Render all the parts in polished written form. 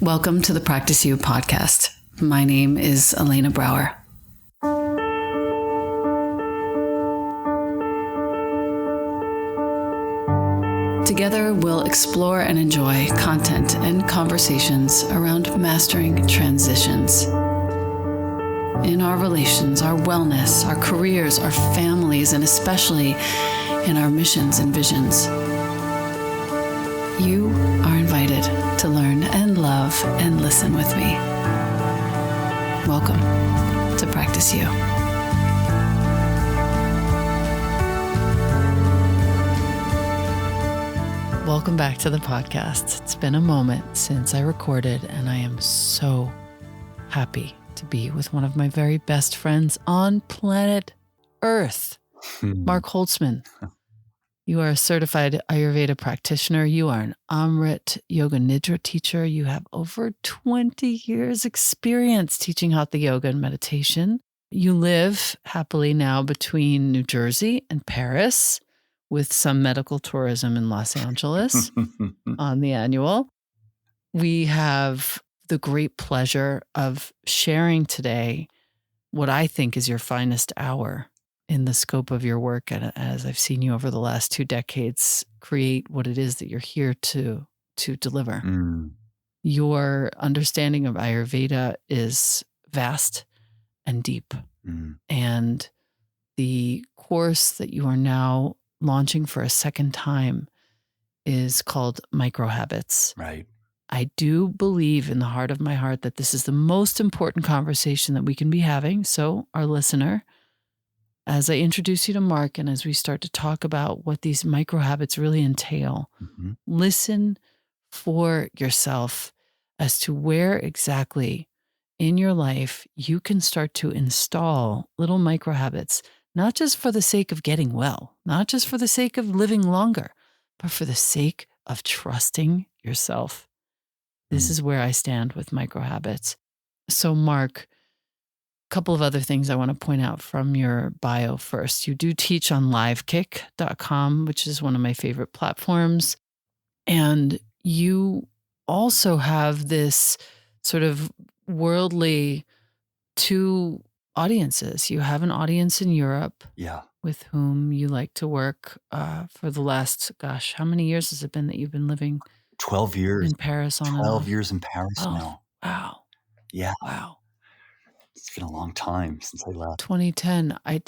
Welcome to the Practice You podcast. My name is Elena Brower. Together, we'll explore and enjoy content and conversations around mastering transitions in our relations, our wellness, our careers, our families, and especially in our missions and visions. You are invited to learn and love and listen with me. Welcome to Practice You. Welcome back to the podcast. It's been a moment since I recorded, and I am so happy to be with one of my very best friends on planet Earth, Marc Holzman. You are a certified Ayurveda practitioner. You are an Amrit Yoga Nidra teacher. You have over 20 years experience teaching Hatha Yoga and Meditation. You live happily now between New Jersey and Paris with some medical tourism in Los Angeles on the annual. We have the great pleasure of sharing today what I think is your finest hour in the scope of your work, and as I've seen you over the last 2 decades create what it is that you're here to deliver. Your understanding of Ayurveda is vast and deep. And the course that you are now launching for a second time is called Microhabits. Right. I do believe in the heart of my heart that this is the most important conversation that we can be having. So our listener, as I introduce you to Marc and as we start to talk about what these microhabits really entail, listen for yourself as to where exactly in your life you can start to install little microhabits, not just for the sake of getting well, not just for the sake of living longer, but for the sake of trusting yourself. This is where I stand with microhabits. So Marc, couple of other things I want to point out from your bio first. You do teach on livekick.com, which is one of my favorite platforms. And you also have this sort of worldly 2 audiences. You have an audience in Europe with whom you like to work for the last, how many years has it been that you've been living 12 years in Paris on 12 and off? years in Paris now. Wow. Yeah. Wow. It's been a long time since I left. 2010. I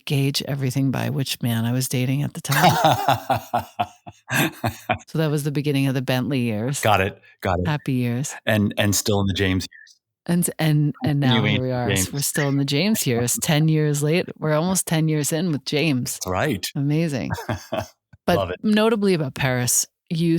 gauge everything by which man I was dating at the time. So that was the beginning of the Bentley years. Got it. Happy years. And still in the James years. And now here we are. We're still in the James years. 10 years later. We're almost 10 years in with James. That's right. Amazing. Love But it. notably about Paris, you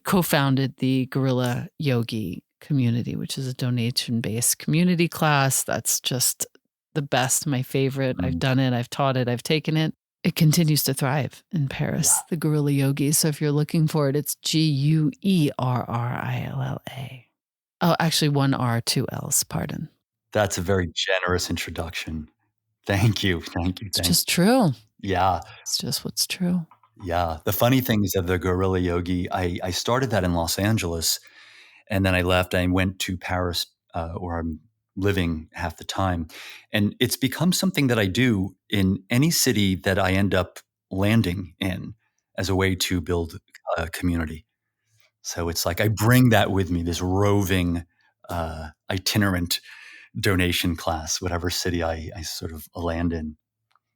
co-founded the Guerrilla Yogi community, which is a donation-based community class. That's just the best, my favorite. I've done it, I've taught it, I've taken it. It continues to thrive in Paris, the Guerrilla Yogis. So if you're looking for it, it's Guerrilla. Oh, actually 1 R, 2 L's, pardon. That's a very generous introduction. Thank you. It's just true. Yeah. It's just what's true. Yeah. The funny thing is of the Guerrilla Yogi, I started that in Los Angeles, and then I left. I went to Paris, where I'm living half the time. And it's become something that I do in any city that I end up landing in as a way to build a community. So it's like I bring that with me, this roving, itinerant donation class, whatever city I sort of land in.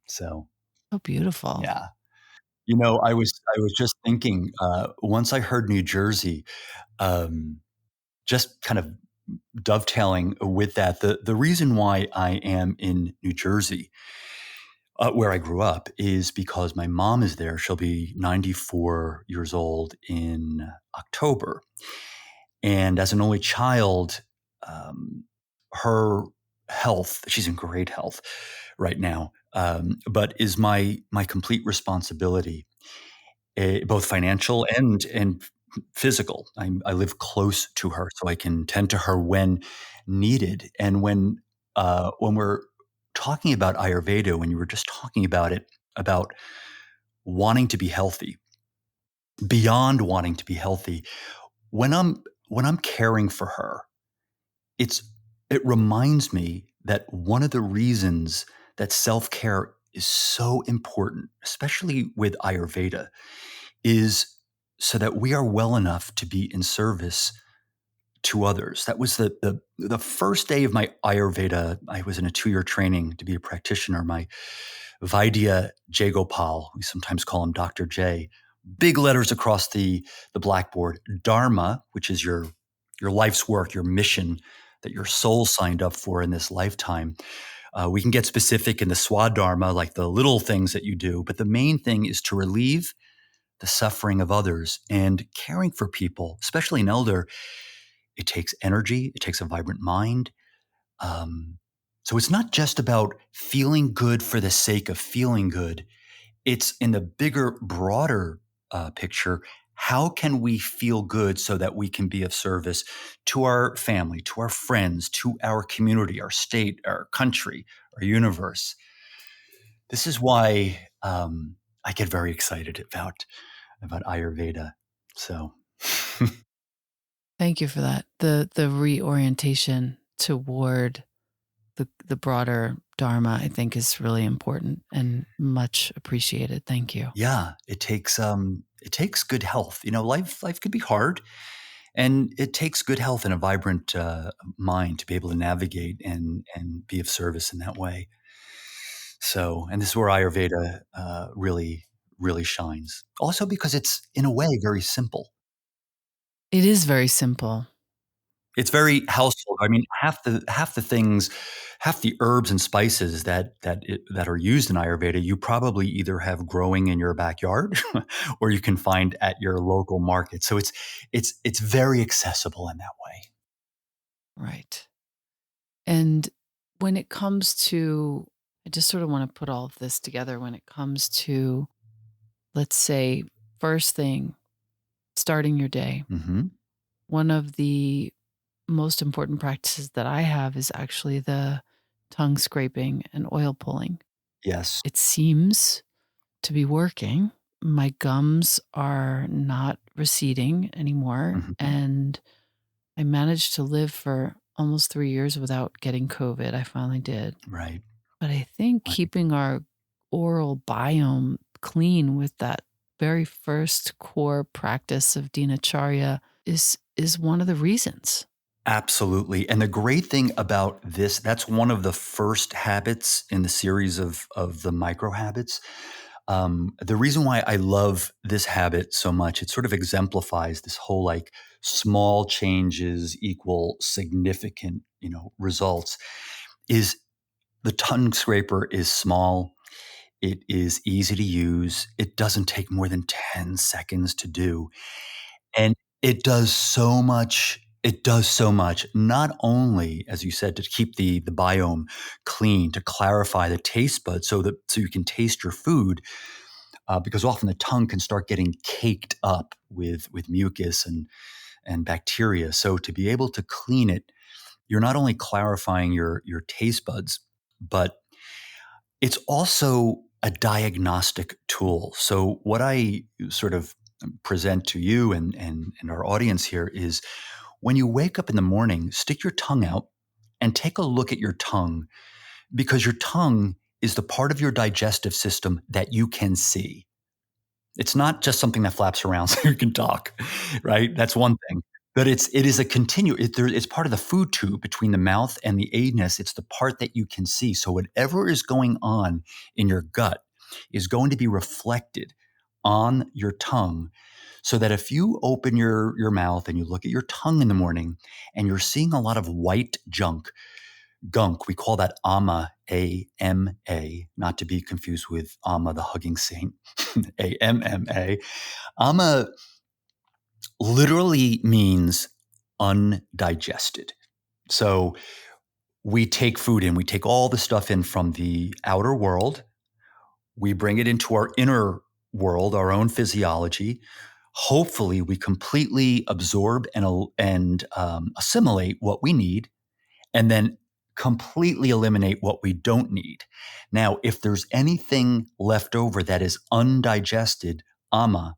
So beautiful. Yeah. You know, I was just thinking, once I heard New Jersey, just kind of dovetailing with that, the reason why I am in New Jersey, where I grew up, is because my mom is there. She'll be 94 years old in October. And as an only child, her health, she's in great health right now, but is my complete responsibility, both financial and physical. I live close to her, so I can tend to her when needed. And when we're talking about Ayurveda, when you were just talking about it, about wanting to be healthy, beyond wanting to be healthy, when I'm when I'm caring for her, it reminds me that one of the reasons that self-care is so important, especially with Ayurveda, is so that we are well enough to be in service to others. That was the first day of my Ayurveda. I was in a 2-year training to be a practitioner. My Vaidya Jagopal, we sometimes call him Dr. J, big letters across the blackboard. Dharma, which is your life's work, your mission that your soul signed up for in this lifetime. We can get specific in the swadharma, like the little things that you do, but the main thing is to relieve the suffering of others. And caring for people, especially an elder, it takes energy, it takes a vibrant mind. Um, so it's not just about feeling good for the sake of feeling good. It's in the bigger, broader picture. How can we feel good so that we can be of service to our family, to our friends, to our community, our state, our country, our universe? This is why I get very excited about Ayurveda. So, Thank you for that. The reorientation toward the broader dharma, I think, is really important and much appreciated. Thank you. yeah, it takes good health. Life could be hard, and it takes good health and a vibrant mind to be able to navigate and be of service in that way. So, and this is where Ayurveda really shines. Also, because it's in a way very simple. It is very simple. It's very household. I mean, half the things, half the herbs and spices that are used in Ayurveda, you probably either have growing in your backyard, or you can find at your local market. So it's very accessible in that way. Right. And when it comes to, I just sort of want to put all of this together when it comes to, let's say, first thing, starting your day. Hmm. One of the most important practices that I have is actually the tongue scraping and oil pulling. Yes. It seems to be working. My gums are not receding anymore. Hmm. And I managed to live for almost 3 years without getting COVID. I finally did. Right. But I think Right. keeping our oral biome clean with that very first core practice of dinacharya is one of the reasons. Absolutely. And the great thing about this, that's one of the first habits in the series of the microhabits. The reason why I love this habit so much, it sort of exemplifies this whole like small changes equal significant, results, is the tongue scraper is small. It is easy to use. It doesn't take more than 10 seconds to do. And it does so much. It does so much, not only, as you said, to keep the biome clean, to clarify the taste buds so you can taste your food, because often the tongue can start getting caked up with mucus and bacteria. So to be able to clean it, you're not only clarifying your taste buds, but it's also a diagnostic tool. So what I sort of present to you and our audience here is, when you wake up in the morning, stick your tongue out and take a look at your tongue, because your tongue is the part of your digestive system that you can see. It's not just something that flaps around so you can talk, right? That's one thing. But it is a it's part of the food tube between the mouth and the anus. It's the part that you can see. So whatever is going on in your gut is going to be reflected on your tongue, so that if you open your mouth and you look at your tongue in the morning and you're seeing a lot of white gunk, we call that ama, A-M-A, not to be confused with Amma, the hugging saint, A-M-M-A. Ama literally means undigested. So we take food in, we take all the stuff in from the outer world, we bring it into our inner world, our own physiology. Hopefully, we completely absorb and assimilate what we need, and then completely eliminate what we don't need. Now, if there's anything left over that is undigested, ama,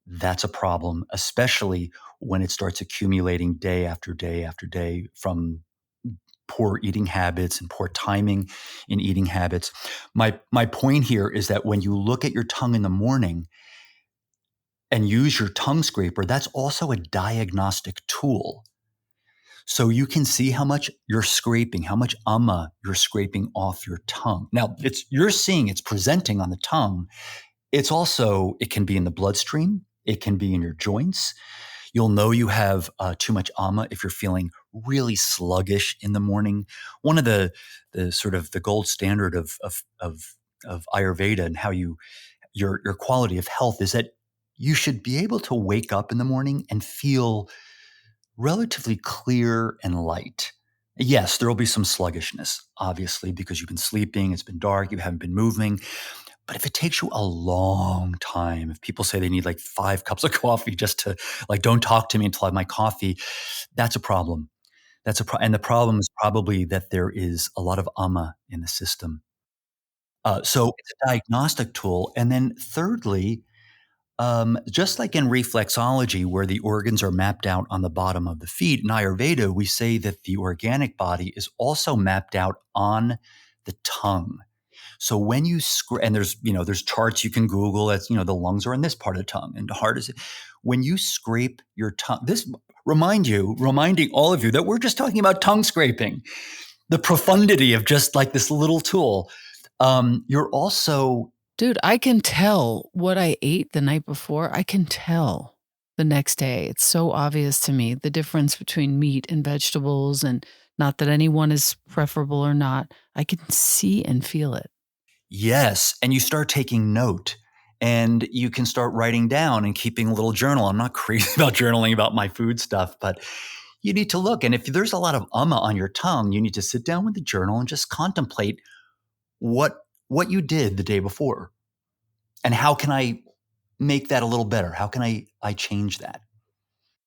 that's a problem, especially when it starts accumulating day after day after day from poor eating habits and poor timing in eating habits. My point here is that when you look at your tongue in the morning and use your tongue scraper, that's also a diagnostic tool. So you can see how much you're scraping, how much you're scraping off your tongue. Now, you're seeing it's presenting on the tongue. It can be in the bloodstream. It can be in your joints. You'll know you have too much ama if you're feeling really sluggish in the morning. One of the sort of the gold standard of Ayurveda and how your quality of health is that you should be able to wake up in the morning and feel relatively clear and light. Yes, there will be some sluggishness, obviously, because you've been sleeping, it's been dark, you haven't been moving. But if it takes you a long time, if people say they need like 5 cups of coffee just to like, don't talk to me until I have my coffee, that's a problem. And the problem is probably that there is a lot of ama in the system. So it's a diagnostic tool. And then thirdly, just like in reflexology, where the organs are mapped out on the bottom of the feet, in Ayurveda, we say that the organic body is also mapped out on the tongue. So when you and there's charts you can Google. That's the lungs are in this part of the tongue, and the heart is. When you scrape your tongue, reminding all of you that we're just talking about tongue scraping, the profundity of just like this little tool. You're also Dude, I can tell what I ate the night before. I can tell the next day. It's so obvious to me, the difference between meat and vegetables, and not that any one is preferable or not. I can see and feel it. Yes. And you start taking note and you can start writing down and keeping a little journal. I'm not crazy about journaling about my food stuff, but you need to look. And if there's a lot of on your tongue, you need to sit down with the journal and just contemplate what you did the day before. And how can I make that a little better? How can I change that?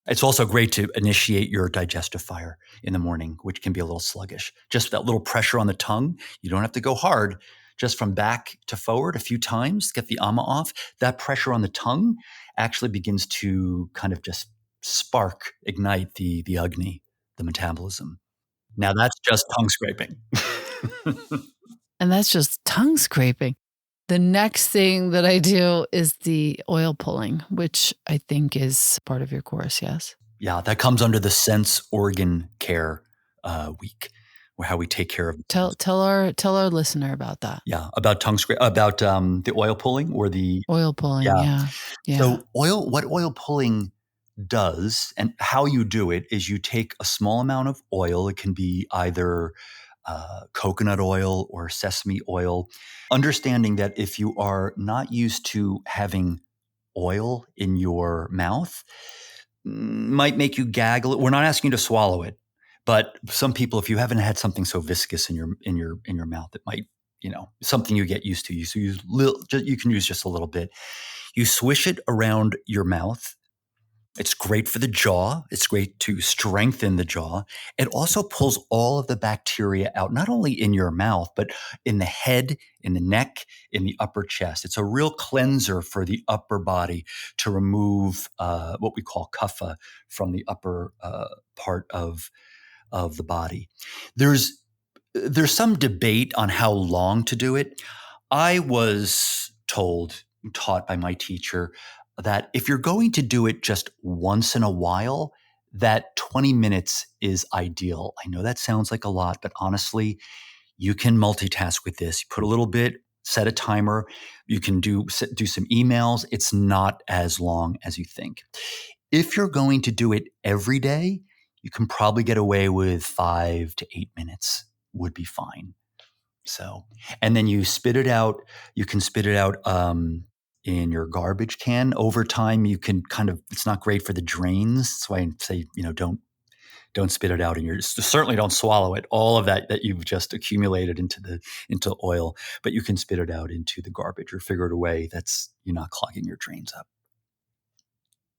It's also great to initiate your digestive fire in the morning, which can be a little sluggish. Just that little pressure on the tongue. You don't have to go hard. Just from back to forward a few times, get the ama off. That pressure on the tongue actually begins to kind of just ignite the agni, the metabolism. Now that's just tongue scraping. And that's just tongue scraping. The next thing that I do is the oil pulling, which I think is part of your course, yes? Yeah, that comes under the sense organ care week, where how we take care of the Tell our listener about that. Yeah, about tongue scrape, about the oil pulling or the Oil pulling, yeah. yeah. Yeah. So what oil pulling does and how you do it is you take a small amount of oil. It can be either coconut oil or sesame oil. Understanding that if you are not used to having oil in your mouth, might make you gag a little. We're not asking you to swallow it, but some people, if you haven't had something so viscous in your mouth, it might something you get used to. You can use just a little bit. You swish it around your mouth. It's great for the jaw. It's great to strengthen the jaw. It also pulls all of the bacteria out, not only in your mouth, but in the head, in the neck, in the upper chest. It's a real cleanser for the upper body to remove what we call kapha from the upper part of the body. There's some debate on how long to do it. I was taught by my teacher that if you're going to do it just once in a while, that 20 minutes is ideal. I know that sounds like a lot, but honestly, you can multitask with this. You put a little bit, set a timer. You can do some emails. It's not as long as you think. If you're going to do it every day, you can probably get away with 5 to 8 minutes would be fine. So, and then you spit it out. You can spit it out in your garbage can. Over time, you can it's not great for the drains. That's why I say, don't spit it out in your, certainly don't swallow it. All of that you've just accumulated into oil, but you can spit it out into the garbage or figure it away. You're not clogging your drains up.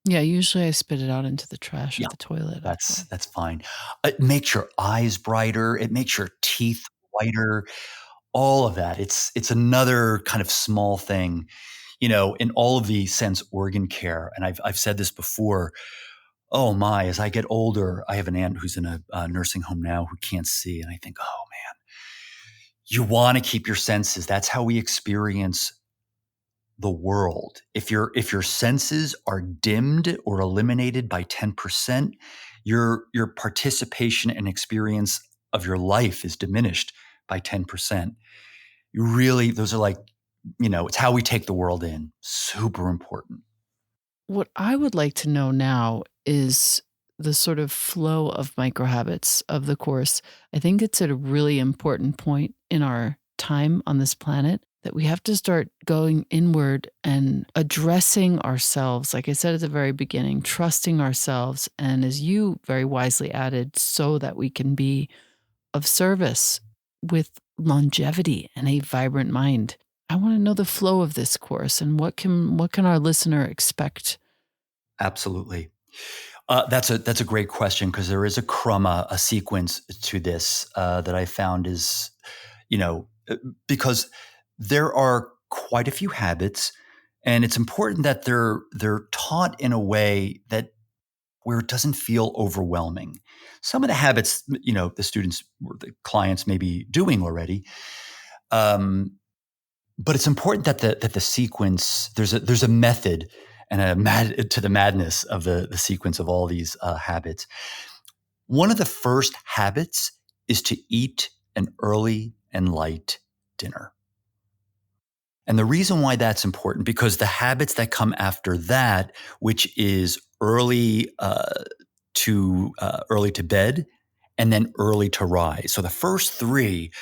Yeah, usually I spit it out into the trash Yeah, or the toilet. that's fine. It makes your eyes brighter. It makes your teeth whiter. All of that. It's another kind of small thing. in all of the sense organ care, and I've said this before, oh my, as I get older, I have an aunt who's in a nursing home now who can't see. And I think, oh man, you want to keep your senses. That's how we experience the world. If your senses are dimmed or eliminated by 10%, your participation and experience of your life is diminished by 10%. You really, those are like, it's how we take the world in. Super important. What I would like to know now is the sort of flow of microhabits of the course. I think it's at a really important point in our time on this planet that we have to start going inward and addressing ourselves. Like I said at the very beginning, trusting ourselves. And as you very wisely added, so that we can be of service with longevity and a vibrant mind. I want to know the flow of this course and what can our listener expect? Absolutely. That's a great question, because there is a krama, a sequence to this that I found is, because there are quite a few habits, and it's important that they're taught in a way that where it doesn't feel overwhelming. Some of the habits, the students or the clients may be doing already, um, but it's important that the sequence, there's a method and to the madness of the sequence of all these habits. One of the first habits is to eat an early and light dinner. And the reason why that's important, because the habits that come after that, which is early to bed and then early to rise. So the first three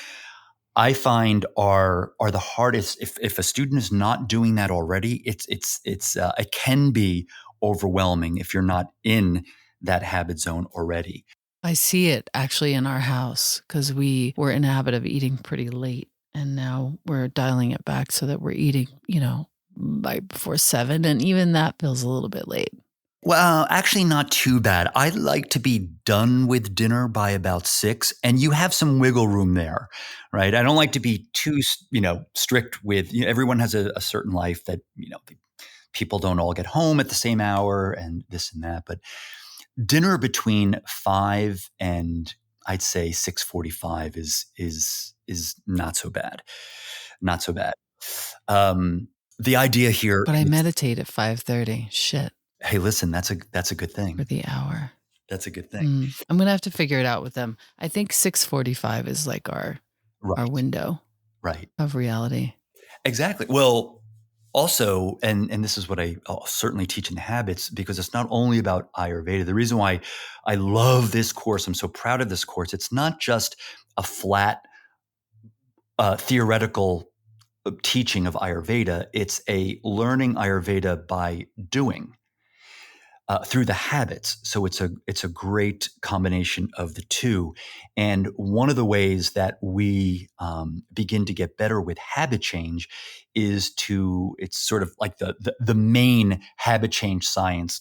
I find are the hardest. If a student is not doing that already, it can be overwhelming if you're not in that habit zone already. I see it actually in our house because we were in a habit of eating pretty late. And now we're dialing it back so that we're eating, right before 7. And even that feels a little bit late. Well, actually, not too bad. I like to be done with dinner by about 6, and you have some wiggle room there, right? I don't like to be too, strict with. Everyone has a certain life that people don't all get home at the same hour, and this and that. But dinner between 5 and I'd say 6:45 is not so bad, not so bad. Um, the idea here But I is, meditate at 5:30. Shit, hey, listen, that's a good for thing. the hour. That's a good thing. I'm gonna have to figure it out with them. I think 6:45 is like our Right, window right. of reality. Exactly. Well, also, and this is what I'll certainly teach in the habits, because it's not only about Ayurveda. The reason why I love this course, I'm so proud of this course, it's not just a flat theoretical teaching of Ayurveda. It's a learning Ayurveda by doing. Through the habits. So it's a great combination of the two. And one of the ways that we begin to get better with habit change is it's sort of like the main habit change science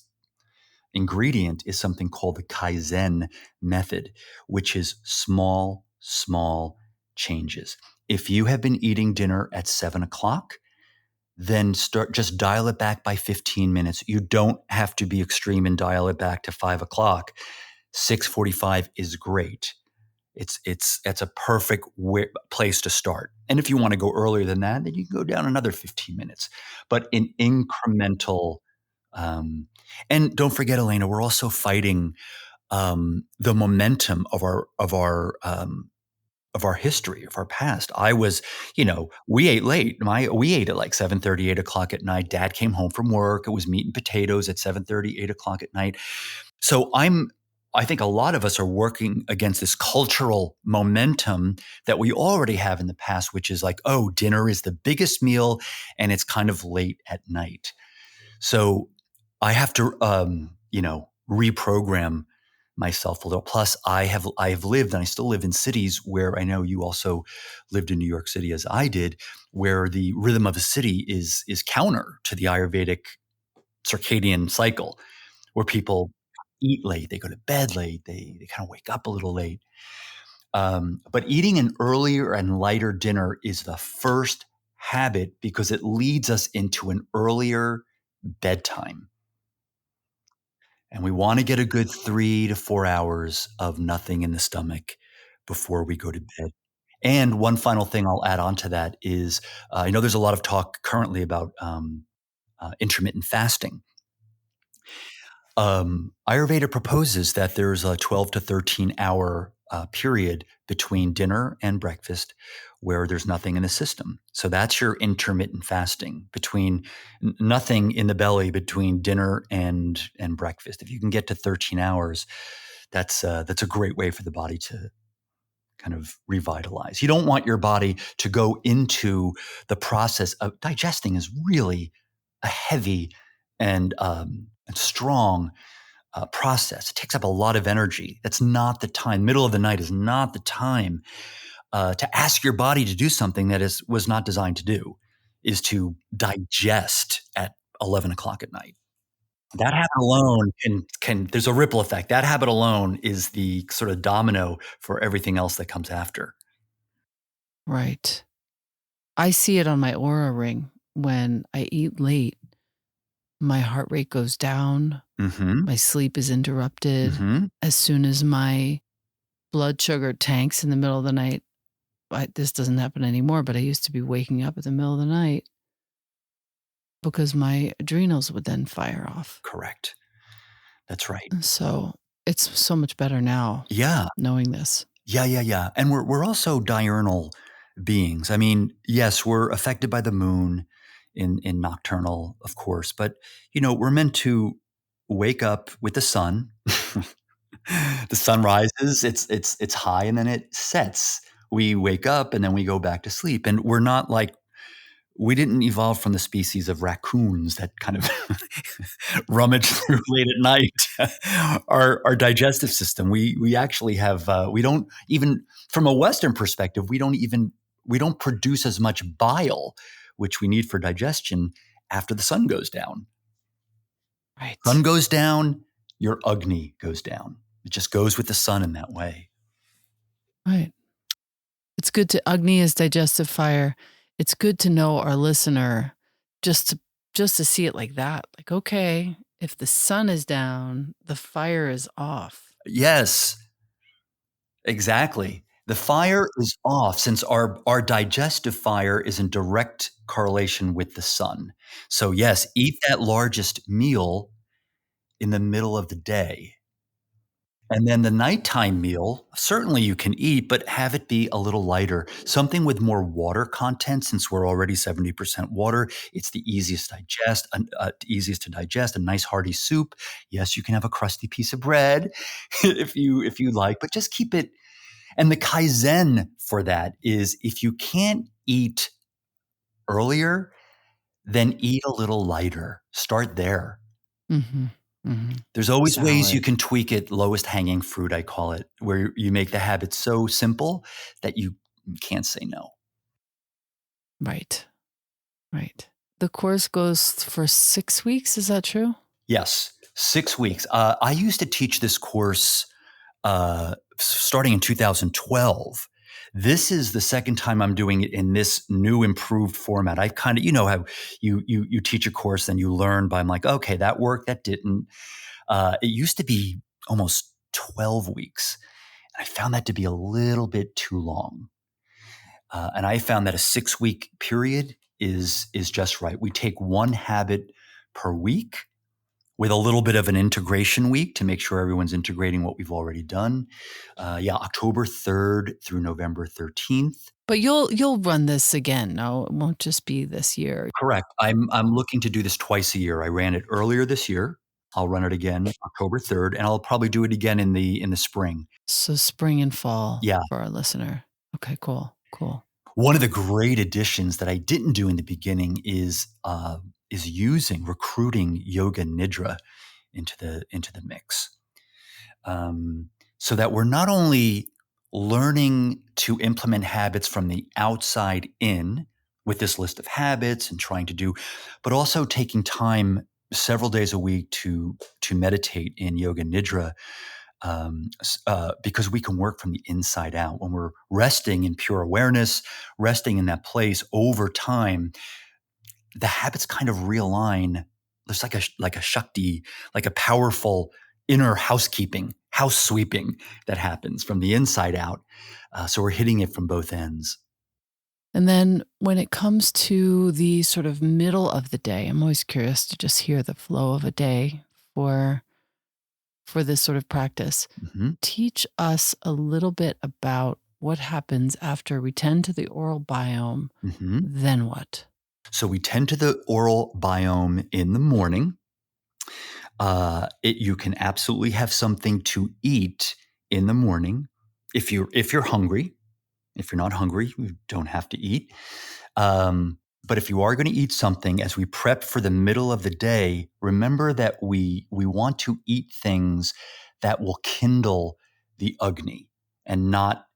ingredient is something called the Kaizen Method, which is small, small changes. If you have been eating dinner at 7 o'clock, then just dial it back by 15 minutes. You don't have to be extreme and dial it back to 5 o'clock. 6:45 is great. It's a perfect place to start. And if you want to go earlier than that, then you can go down another 15 minutes, but in incremental. Um, and don't forget, Elena, we're also fighting the momentum of our history, of our past. We ate late. We ate at like 7:30, 8 o'clock at night. Dad came home from work. It was meat and potatoes at 7:30, 8 o'clock at night. So I think a lot of us are working against this cultural momentum that we already have in the past, which is like, oh, dinner is the biggest meal and it's kind of late at night. So I have to, reprogram myself a little. Plus, I have lived and I still live in cities where I know you also lived in New York City as I did, where the rhythm of a city is counter to the Ayurvedic circadian cycle, where people eat late, they go to bed late, they kind of wake up a little late. But eating an earlier and lighter dinner is the first habit because it leads us into an earlier bedtime. And we want to get a good 3 to 4 hours of nothing in the stomach before we go to bed. And one final thing I'll add on to that is I know there's a lot of talk currently about intermittent fasting. Ayurveda proposes that there's a 12 to 13 hour period between dinner and breakfast where there's nothing in the system. So that's your intermittent fasting between nothing in the belly between dinner and breakfast. If you can get to 13 hours, that's a great way for the body to kind of revitalize. You don't want your body to go into the process of digesting is really a heavy and strong process. It takes up a lot of energy. That's not the time. Middle of the night is not the time to ask your body to do something that was not designed to do, is to digest at 11 o'clock at night. That habit alone can there's a ripple effect. That habit alone is the sort of domino for everything else that comes after. Right. I see it on my aura ring. When I eat late, my heart rate goes down. Mm-hmm. My sleep is interrupted. Mm-hmm. As soon as my blood sugar tanks in the middle of the night, this doesn't happen anymore, but I used to be waking up in the middle of the night because my adrenals would then fire off. Correct. That's right. So it's so much better now Yeah. knowing this. Yeah. And we're also diurnal beings. I mean, yes, we're affected by the moon in nocturnal, of course, but we're meant to wake up with the sun. The sun rises, it's high and then it sets. We wake up and then we go back to sleep. And we're not like we didn't evolve from the species of raccoons that kind of rummage through late at night. Our digestive system, we actually have we don't even from a Western perspective, we don't produce as much bile, which we need for digestion after the sun goes down. Right. Sun goes down, your Agni goes down. It just goes with the sun in that way. Right. It's good to Agni is digestive fire. It's good to know our listener just to see it like that. Like, okay, if the sun is down, the fire is off. Yes, exactly. The fire is off since our digestive fire is in direct correlation with the sun. So yes, eat that largest meal in the middle of the day. And then the nighttime meal, certainly you can eat, but have it be a little lighter. Something with more water content, since we're already 70% water. It's the easiest to digest. A nice hearty soup. Yes, you can have a crusty piece of bread if you like, but just keep it. And the Kaizen for that is if you can't eat earlier, then eat a little lighter. Start there. Mm-hmm. Mm-hmm. There's always ways you Salad. can tweak it, lowest hanging fruit, I call it, where you make the habit so simple that you can't say no. Right. Right. The course goes for 6 weeks. Is that true? Yes, 6 weeks. I used to teach this course starting in 2012. This is the second time I'm doing it in this new improved format. I've kind of, how you teach a course, then you learn by I'm like, okay, that worked, that didn't. It used to be almost 12 weeks. I found that to be a little bit too long. And I found that a 6-week period is just right. We take one habit per week with a little bit of an integration week to make sure everyone's integrating what we've already done. October 3rd through November 13th. But you'll run this again. No, it won't just be this year. Correct. I'm looking to do this twice a year. I ran it earlier this year. I'll run it again October 3rd, and I'll probably do it again in the spring. So spring and fall Yeah. for our listener. Okay, cool. One of the great additions that I didn't do in the beginning is recruiting Yoga Nidra into the mix, so that we're not only learning to implement habits from the outside in with this list of habits and trying to do, but also taking time several days a week to meditate in Yoga Nidra because we can work from the inside out. When we're resting in pure awareness, resting in that place over time, the habits kind of realign. There's like a shakti, like a powerful inner house sweeping that happens from the inside out. So we're hitting it from both ends. And then when it comes to the sort of middle of the day, I'm always curious to just hear the flow of a day for this sort of practice. Mm-hmm. Teach us a little bit about what happens after we tend to the oral biome. Mm-hmm. Then what? So we tend to the oral biome in the morning. You can absolutely have something to eat in the morning if you're hungry. If you're not hungry, you don't have to eat. But if you are going to eat something, as we prep for the middle of the day, remember that we want to eat things that will kindle the Agni and not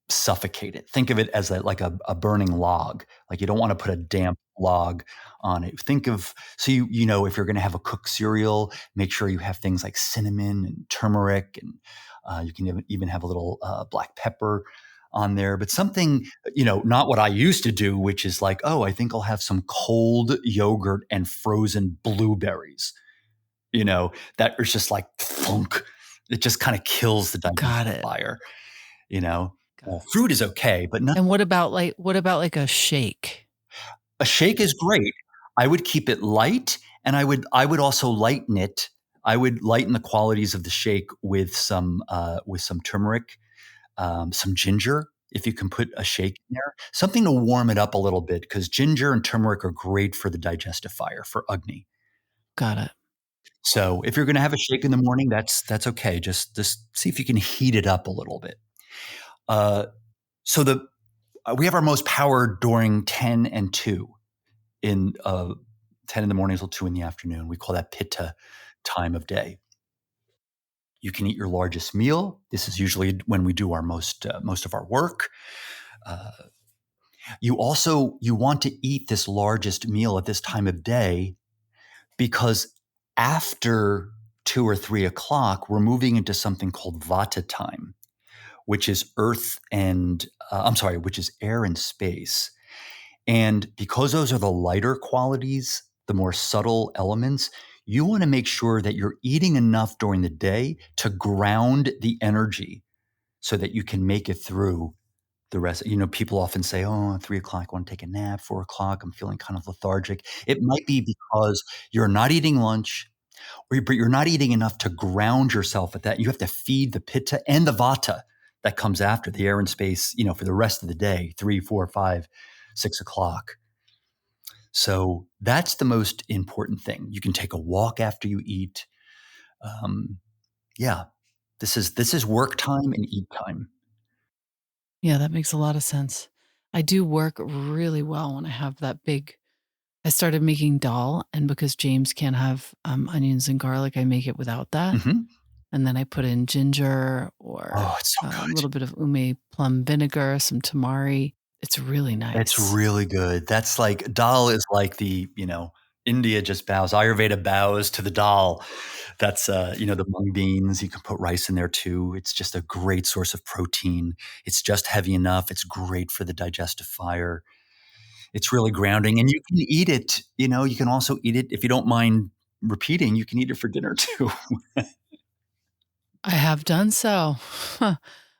suffocate it. Think of it as like a burning log. Like you don't want to put a damp log on it. Think of, so you know, if you're going to have a cooked cereal, make sure you have things like cinnamon and turmeric, and you can even have a little black pepper on there. But something, not what I used to do, which is like, oh, I think I'll have some cold yogurt and frozen blueberries. That is just like funk. It just kind of kills the Got digestive it. fire. Got it. Fruit is okay, but not And what about like a shake? a shake is great. I would keep it light, and I would also lighten it. I would lighten the qualities of the shake with some turmeric, some ginger. If you can put a shake in there, something to warm it up a little bit, because ginger and turmeric are great for the digestive fire, for Agni. Got it. So if you're going to have a shake in the morning, that's okay. Just see if you can heat it up a little bit. So we have our most power during 10 and 2 in 10 in the morning till 2 in the afternoon. We call that pitta time of day. You can eat your largest meal. This is usually when we do our most of our work. You want to eat this largest meal at this time of day, because after 2 or 3 o'clock, we're moving into something called vata time, which is which is air and space. And because those are the lighter qualities, the more subtle elements, you want to make sure that you're eating enough during the day to ground the energy so that you can make it through the rest. People often say, oh, 3 o'clock, I want to take a nap. 4 o'clock, I'm feeling kind of lethargic. It might be because you're not eating lunch, but you're not eating enough to ground yourself at that. You have to feed the pitta and the vata that comes after, the air and space, for the rest of the day, 3, 4, 5, 6 o'clock. So that's the most important thing. You can take a walk after you eat. Yeah, this is work time and eat time. Yeah, that makes a lot of sense. I do work really well when I have that big. I started making dal, and because James can't have onions and garlic, I make it without that. Mm-hmm. And then I put in ginger or Oh, it's so a good. little bit of ume plum vinegar, some tamari. It's really It's nice. really good. That's like dal is like India just bows. Ayurveda bows to the dal. That's the mung beans. You can put rice in there too. It's just a great source of protein. It's just heavy enough. It's great for the digestive fire. It's really grounding, and you can eat it. You can also eat it if you don't mind repeating. You can eat it for dinner too. I have done so.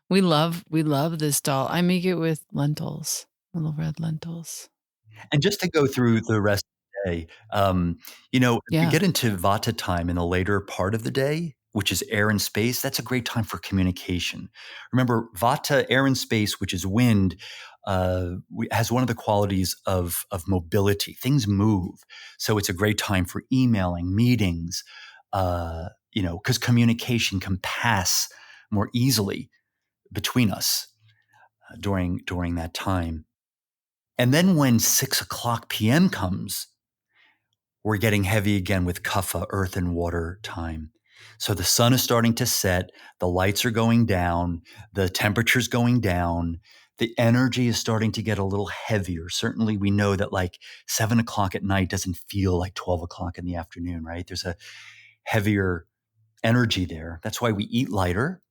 We love this dal. I make it with lentils, little red lentils. And just to go through the rest of the day, if we Yeah. get into vata time in the later part of the day, which is air and space, that's a great time for communication. Remember, vata, air and space, which is wind, has one of the qualities of mobility. Things move. So it's a great time for emailing, meetings, because communication can pass more easily between us during that time. And then when 6 o'clock p.m. comes, we're getting heavy again with kapha, earth and water time. So the sun is starting to set, the lights are going down, the temperature's going down, the energy is starting to get a little heavier. Certainly we know that like 7 o'clock at night doesn't feel like 12 o'clock in the afternoon, right? There's a heavier energy there. That's why we eat lighter.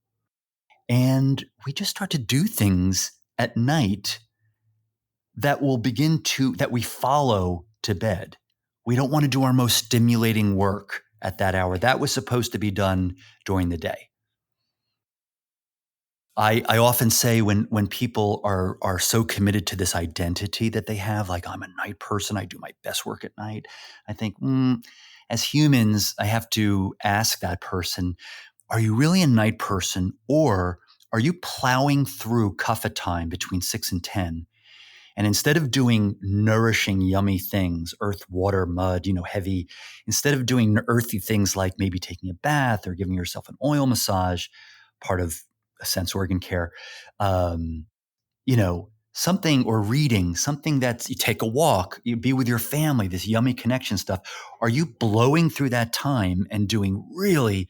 And we just start to do things at night that we follow to bed. We don't want to do our most stimulating work at that hour. That was supposed to be done during the day. I often say when people are so committed to this identity that they have, like I'm a night person, I do my best work at night. I think, as humans, I have to ask that person, are you really a night person, or are you plowing through kapha time between 6 and 10? And instead of doing nourishing, yummy things, earth, water, mud, heavy, instead of doing earthy things like maybe taking a bath or giving yourself an oil massage, part of a sense organ care, um, something, or reading something, that's, you take a walk, you be with your family, this yummy connection stuff. Are you blowing through that time and doing really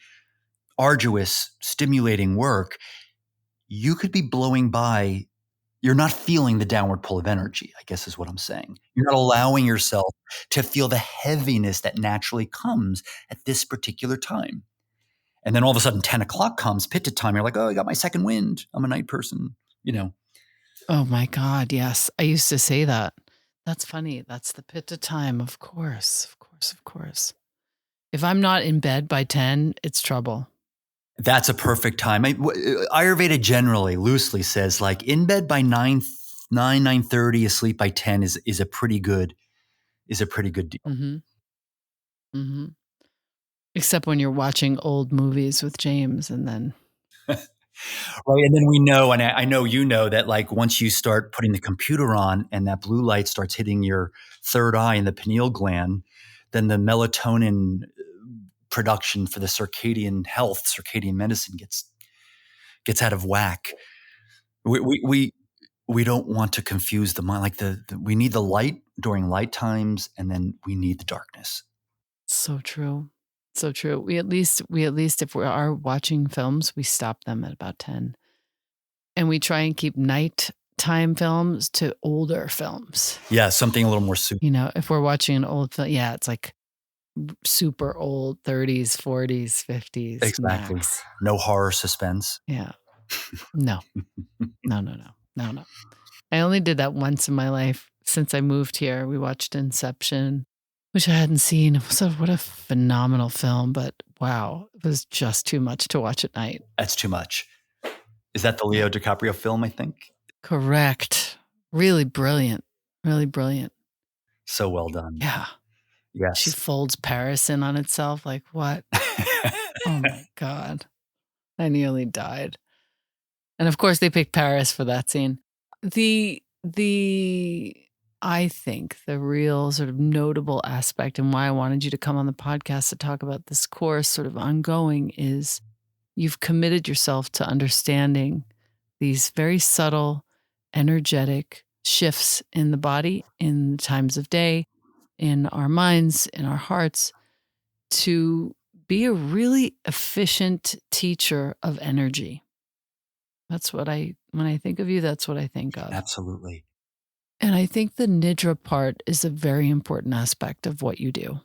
arduous, stimulating work? You could be blowing by. You're not feeling the downward pull of energy, I guess is what I'm saying. You're not allowing yourself to feel the heaviness that naturally comes at this particular time. And then all of a sudden 10 o'clock comes, pitta time. You're like, oh, I got my second wind. I'm a night person, Oh my God, yes. I used to say that. That's funny. That's the pitta time, of course. Of course, of course. If I'm not in bed by 10, it's trouble. That's a perfect time. Ayurveda generally loosely says like in bed by 9:30, asleep by 10 is a pretty good deal. Mm-hmm. Mm-hmm. Except when you're watching old movies with James, and then Right. And then we know, and I know that like once you start putting the computer on and that blue light starts hitting your third eye and the pineal gland, then the melatonin production for the circadian medicine gets out of whack. We don't want to confuse the mind. Like we need the light during light times, and then we need the darkness. so true. So true. We at least, if we are watching films, we stop them at about 10. And we try and keep nighttime films to older films. Yeah, something a little more soothing. If we're watching an old film, yeah, it's like super old, 30s, 40s, 50s, Exactly. max. No horror suspense. Yeah. No. I only did that once in my life since I moved here. We watched Inception, which I hadn't seen. So what a phenomenal film, but wow, it was just too much to watch at night. That's too much. Is that the Leo DiCaprio film, I think? Correct. Really brilliant. Really brilliant. So well done. Yeah. Yes. She folds Paris in on itself. Like what? Oh my God. I nearly died. And of course they picked Paris for that scene. I think the real sort of notable aspect, and why I wanted you to come on the podcast to talk about this course sort of ongoing, is you've committed yourself to understanding these very subtle, energetic shifts in the body, in times of day, in our minds, in our hearts, to be a really efficient teacher of energy. When I think of you, that's what I think of. Absolutely. And I think the Nidra part is a very important aspect of what you do.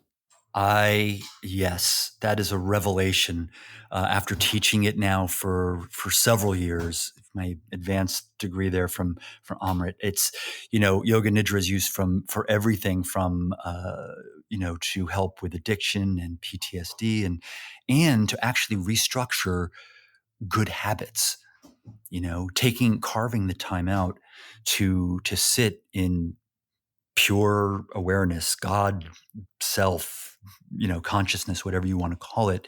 Yes, that is a revelation. After teaching it now for several years, my advanced degree there from Amrit, it's Yoga Nidra is used for everything from to help with addiction and PTSD and to actually restructure good habits. Carving the time out to sit in pure awareness, God, self, consciousness, whatever you want to call it.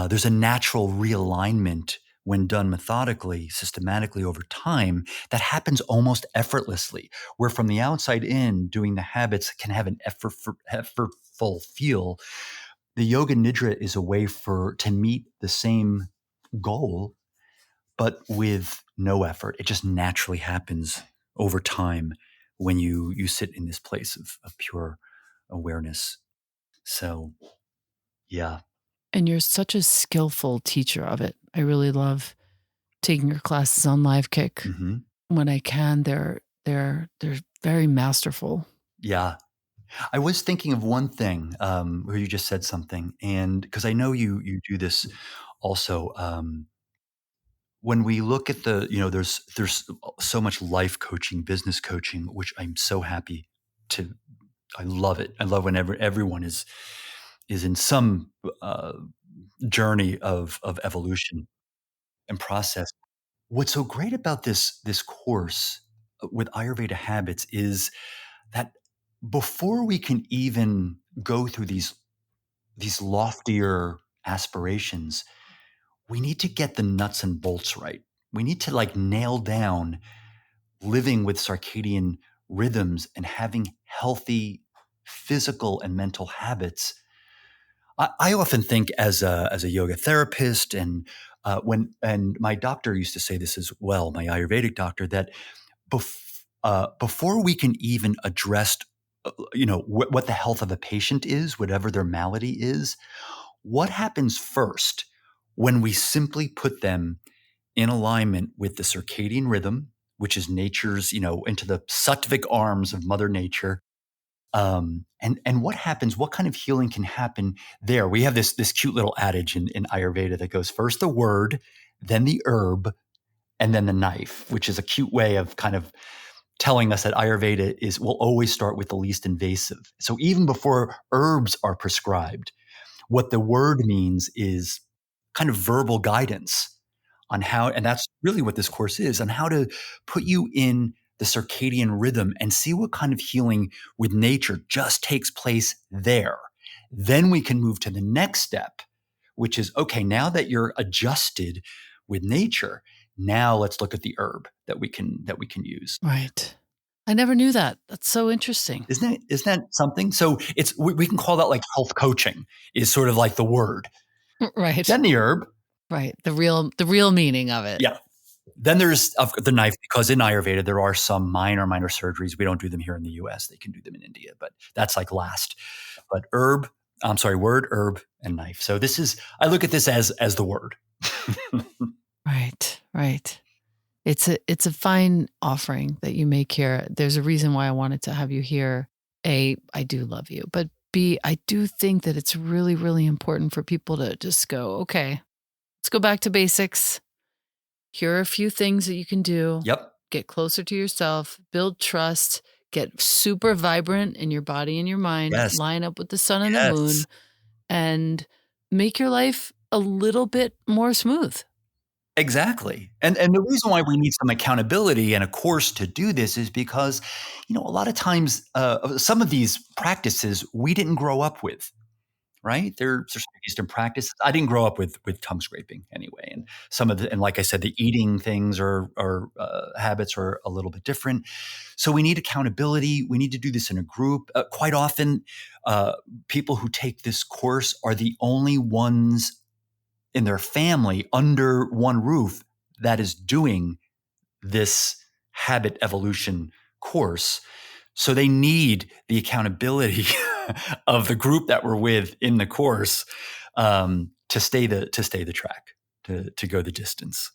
There's a natural realignment when done methodically, systematically over time that happens almost effortlessly, where from the outside in, doing the habits can have an effortful feel. The Yoga Nidra is a way to meet the same goal, but with no effort. It just naturally happens over time when you sit in this place of pure awareness. So, yeah. And you're such a skillful teacher of it. I really love taking your classes on Live Kick. Mm-hmm. When I can, they're very masterful. Yeah. I was thinking of one thing where you just said something, and because I know you do this also. When we look at there's so much life coaching, business coaching, which I'm so happy to. I love it. I love whenever everyone is in some uh, journey of evolution and process. What's so great about this course with Ayurveda habits is that before we can even go through these loftier aspirations, we need to get the nuts and bolts right. We need to like nail down living with circadian rhythms and having healthy physical and mental habits. I often think as a yoga therapist, and my doctor used to say this as well, my Ayurvedic doctor, that before we can even address, what the health of a patient is, whatever their malady is, what happens first when we simply put them in alignment with the circadian rhythm, which is nature's, into the sattvic arms of Mother Nature. And what happens? What kind of healing can happen there? We have this cute little adage in Ayurveda that goes first the word, then the herb, and then the knife, which is a cute way of kind of telling us that Ayurveda will always start with the least invasive. So even before herbs are prescribed, what the word means is kind of verbal guidance on how, and that's really what this course is, on how to put you in the circadian rhythm and see what kind of healing with nature just takes place there. Then we can move to the next step, which is okay, now that you're adjusted with nature, now let's look at the herb that we can use. Right. I never knew that. That's so interesting. Isn't that something? So we can call that like health coaching is sort of like the word. Right. Then the herb, Right. The real meaning of it. yeah. Then there's the knife, because in Ayurveda there are some minor surgeries. We don't do them here in the U.S. They can do them in India, but that's like last. But word, herb, and knife. So I look at this as the word. Right. Right. It's a fine offering that you make here. There's a reason why I wanted to have you here. A, I do love you, but B, I do think that it's really, really important for people to just go, okay, let's go back to basics. Here are a few things that you can do. Yep. Get closer to yourself, build trust, get super vibrant in your body and your mind, Yes. line up with the sun and the Yes. moon, and make your life a little bit more smooth. Exactly. And the reason why we need some accountability and a course to do this is because, a lot of times some of these practices we didn't grow up with. Right? They're sort of Eastern practices. I didn't grow up with tongue scraping anyway, and like I said, the eating things or habits are a little bit different. So we need accountability. We need to do this in a group. Quite often, people who take this course are the only ones in their family under one roof that is doing this habit evolution course. So they need the accountability of the group that we're with in the course to stay the track, to go the distance.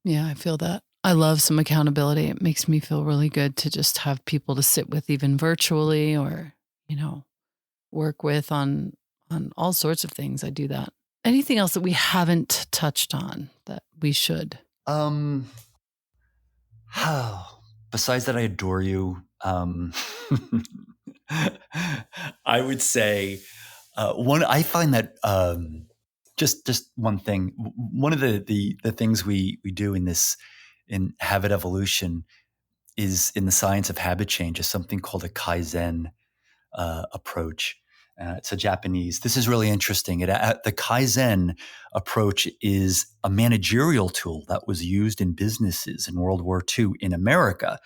Yeah, I feel that. I love some accountability. It makes me feel really good to just have people to sit with even virtually or, work with on all sorts of things. I do that. Anything else that we haven't touched on that we should? Um, Besides that, I adore you. I would say one. I find that just one thing. One of the things we do in habit evolution is in the science of habit change is something called a Kaizen approach. It's a Japanese. This is really interesting. The Kaizen approach is a managerial tool that was used in businesses in World War II in America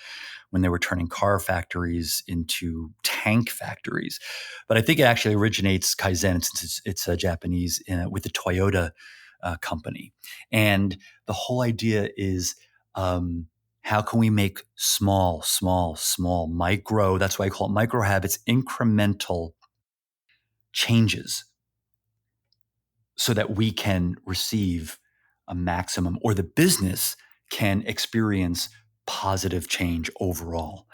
when they were turning car factories into tank factories. But I think it actually originates Kaizen since it's Japanese with the Toyota company. And the whole idea is how can we make small, micro, that's why I call it micro habits, incremental changes so that we can receive a maximum or the business can experience positive change overall.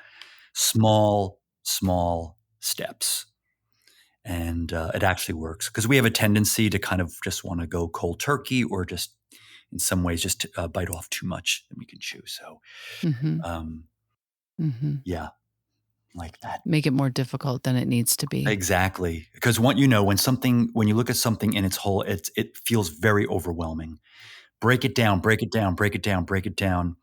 Small, small steps. And it actually works because we have a tendency to kind of just want to go cold turkey or just in some ways just bite off too much than we can chew. So, Mm-hmm. um, Mm-hmm. yeah, like that. Make it more difficult than it needs to be. Exactly. Because when you look at something in its whole, it feels very overwhelming. Break it down, break it down, break it down, break it down.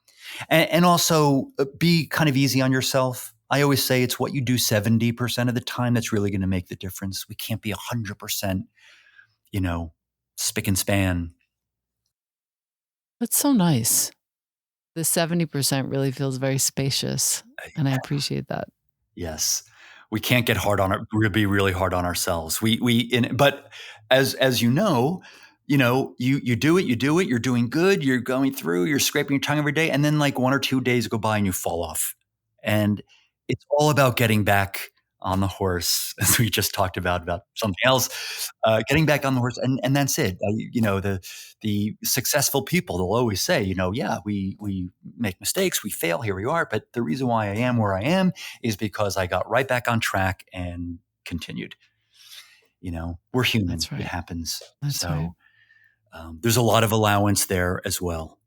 And also be kind of easy on yourself. I always say it's what you do 70% of the time that's really going to make the difference. We can't be 100%, spick and span. That's so nice. The 70% really feels very spacious, and I appreciate that. Yes. We can't get hard on it. We'll be really hard on ourselves. But as you know, you do it, you're doing good, you're going through, you're scraping your tongue every day. And then like 1 or 2 days go by and you fall off. And it's all about getting back on the horse, as we just talked about something else, getting back on the horse. And that's it. The successful people, they'll always say, yeah, we make mistakes, we fail, here we are. But the reason why I am where I am is because I got right back on track and continued. We're human. That's It right. happens. That's right. So there's a lot of allowance there as well.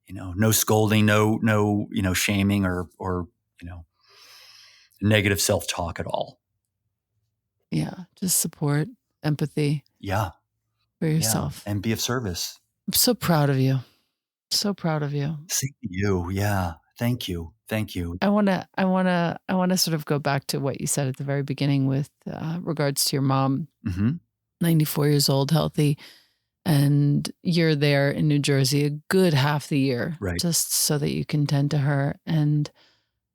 No scolding, no, shaming or negative self-talk at all. Yeah. Just support, empathy Yeah. for Yeah. yourself. And be of service. I'm so proud of you. So proud of you. Same to you. Yeah. Thank you. Thank you. I wanna sort of go back to what you said at the very beginning with regards to your mom, Mm-hmm. 94 years old, healthy, and you're there in New Jersey a good half the year, Right. just so that you can tend to her, and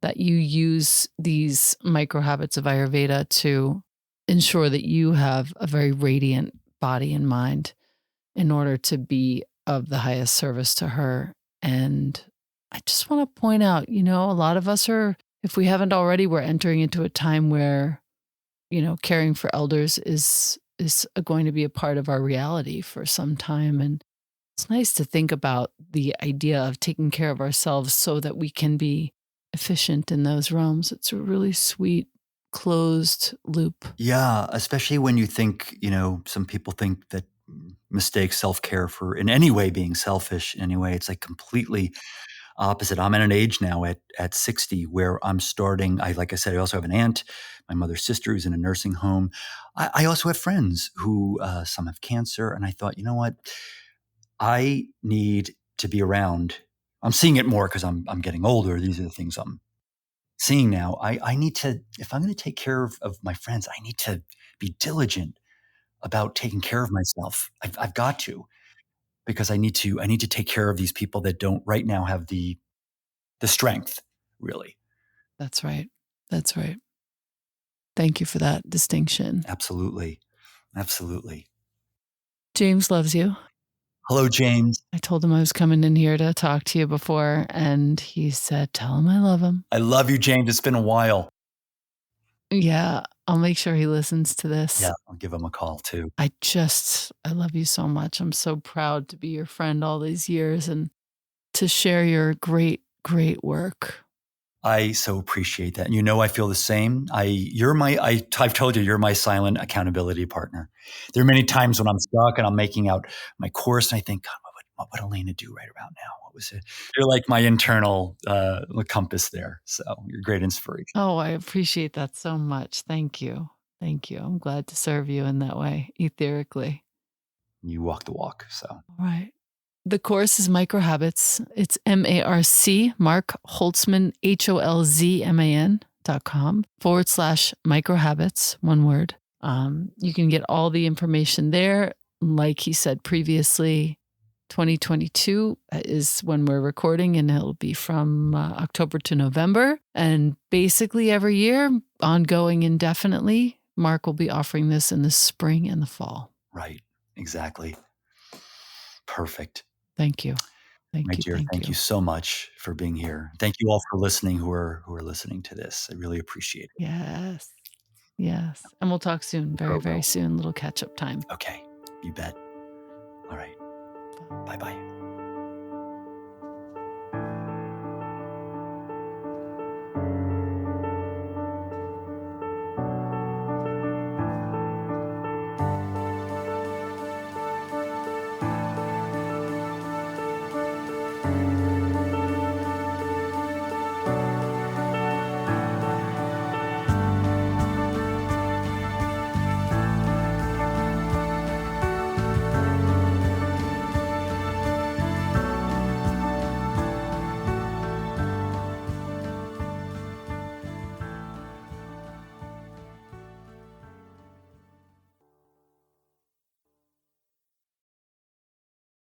that you use these micro habits of Ayurveda to ensure that you have a very radiant body and mind in order to be of the highest service to her. And I just want to point out, a lot of us are, if we haven't already, we're entering into a time where, caring for elders is going to be a part of our reality for some time. And it's nice to think about the idea of taking care of ourselves so that we can be efficient in those realms. It's a really sweet, closed loop. Yeah. Especially when you think, some people think that mistake self-care for in any way being selfish. Anyway, it's like completely opposite. I'm at an age now at 60 where I'm starting. Like I said, I also have an aunt, my mother's sister who's in a nursing home. I also have friends who some have cancer. And I thought, you know what? I need to be around. I'm seeing it more because I'm getting older. These are the things I'm seeing now. I need to, if I'm going to take care of my friends, I need to be diligent about taking care of myself. I've got to, because I need to take care of these people that don't right now have the strength, really. That's right. That's right. Thank you for that distinction. Absolutely. Absolutely. James loves you. Hello, James. I told him I was coming in here to talk to you before, and he said, tell him I love him. I love you, James. It's been a while. Yeah, I'll make sure he listens to this. Yeah, I'll give him a call too. I love you so much. I'm so proud to be your friend all these years and to share your great, great work. I so appreciate that. And I feel the same. I've told you, you're my silent accountability partner. There are many times when I'm stuck and I'm making out my course and I think, God, what would Elena do right about now? What was it? You're like my internal compass there. So you're a great inspiration. Oh, I appreciate that so much. Thank you. Thank you. I'm glad to serve you in that way, etherically. You walk the walk. So All right. The course is Microhabits. It's MARC, Marc Holzman, HOLZMAN.com/microhabits, one word. You can get all the information there. Like he said previously, 2022 is when we're recording, and it'll be from October to November. And basically every year, ongoing indefinitely, Marc will be offering this in the spring and the fall. right. Exactly. Perfect. Thank you. My dear, thank you so much for being here. Thank you all for listening who are listening to this. I really appreciate it. Yes. Yes. And we'll talk soon. Very, very soon. Little catch up time. Okay. You bet. All right. Bye-bye.